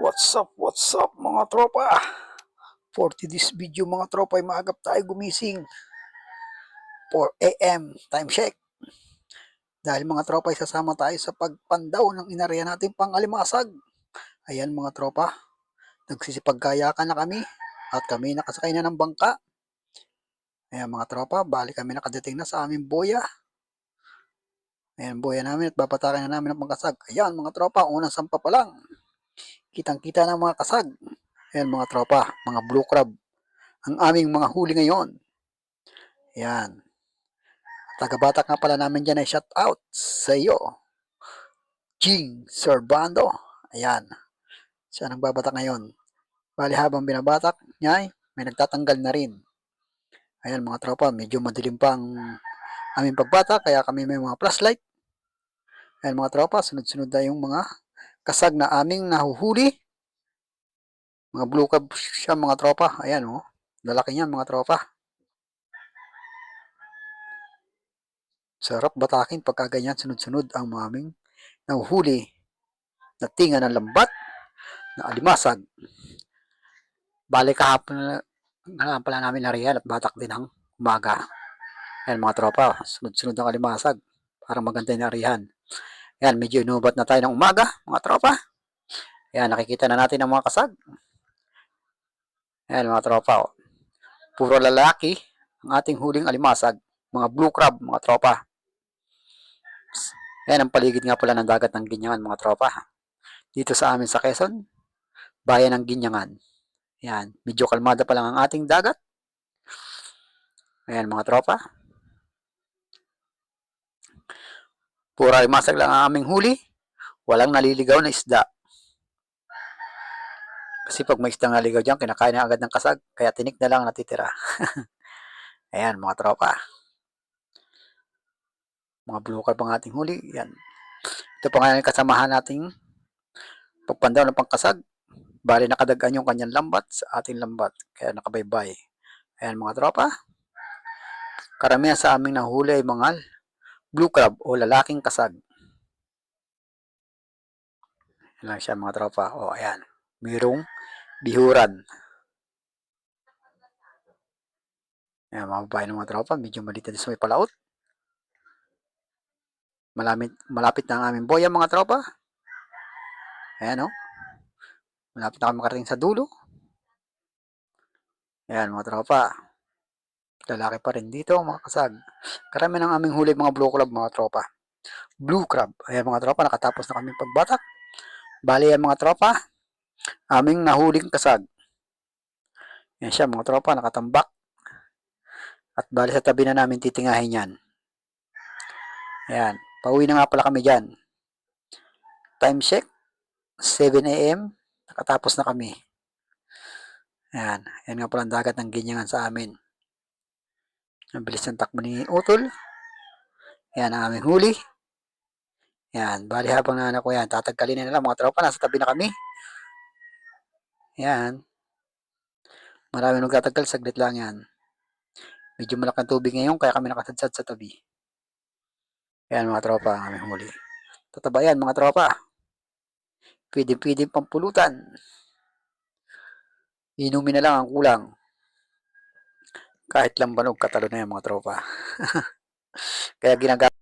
What's up mga tropa? For this video mga tropa ay maagap tayo gumising. 4 AM time check. Dahil mga tropa ay sasama tayo sa pagpandaw ng inarya natin pang alimasag. Ayan mga tropa, nagsisipagkayakan na kami at kami nakasakay na ng bangka. Ayan mga tropa, bali kami nakadating na sa aming boya. Ayan boya namin at babatakin na namin ang pangkasag. Ayan mga tropa, unang sampa pa lang. Kitang kita ng mga kasag. Ayan mga tropa, mga blue crab ang aming mga huli ngayon. Ayan. Tagabatak nga pala namin dyan ay shout out sa iyo, Jing Servando. Ayan. Siya nang babatak ngayon. Bali habang binabatak niya ay may nagtatanggal na rin. Ayan mga tropa, medyo madilim pa ang aming pagbatak kaya kami may mga flashlight. Ayan mga tropa, sunod-sunod na yung mga kasag na aming nahuhuli. Mga blue crab siya mga tropa. Ayan oh. Lalaki niyan mga tropa. Sarap batakin pagka ganyan sunod-sunod ang maming nahuhuli na tinga ng lambat na alimasag. Balik kahapon na pala namin nariyan at batak din ang umaga. Ayan mga tropa, sunod-sunod ang alimasag. Parang maganda yung narihan. Ayan, medyo inubat na tayo ng umaga mga tropa. Ayan, nakikita na natin ang mga kasag. Ayan mga tropa, oh. Puro lalaki ang ating huling alimasag. Mga blue crab mga tropa. Ayan ang paligid nga pala ng dagat ng Ginyangan mga tropa. Dito sa amin sa Quezon, bayan ng Ginyangan. Ayan, medyo kalmada pa lang ang ating dagat. Ayan mga tropa. Puro alimasag lang ang aming huli. Walang naliligaw na isda. Kasi pag may isdang naligaw dyan, kinakain na agad ng kasag. Kaya tinik na lang natitira. Ayan mga tropa. Mga blue carp ang ating huli. Yan. Ito pa nga yung kasamahan nating pagpandaw ng pangkasag. Bali nakadagan yung kanyang lambat sa ating lambat. Kaya nakabaybay. Ayan mga tropa. Karamihan sa aming nahuli ay mga blue crab o lalaking kasag. Yan lang siya mga tropa. O ayan. Mayroong bihuran. Ayan mga babae ng mga tropa. Medyo maliit na sa may palaot. Malapit na ang aming boya mga tropa. Ayan o. Malapit na kami makarating sa dulo. Ayan mga tropa. Lalaki pa rin dito mga kasag. Karami ng aming huli mga blue crab mga tropa. Blue crab. Ayan mga tropa, nakatapos na kami pagbatak. Bali yan mga tropa, aming nahuling kasag. Yan siya mga tropa, nakatambak. At bali sa tabi na namin titingahin yan. Ayan, pauwi na nga pala kami dyan. Time check, 7 AM, nakatapos na kami. Ayan, yan nga pala ang dagat ng Ginyangan sa amin. Ang bilis ng takbo ni Utol. Ayan ang aming huli. Yan, bali habang nanak ko yan, tatagkalin na lang mga tropa, nasa tabi na kami. Yan. Marami nagtatagal, saglit lang yan. Medyo malaki ang tubig ngayon, kaya kami nakasadsad sa tabi. Yan mga tropa, ang aming huli. Tataba yan mga tropa. Pwede pampulutan. Inumin na lang ang kulang. Kahit lang banog, katalo na yan mga tropa. Kaya ginagamit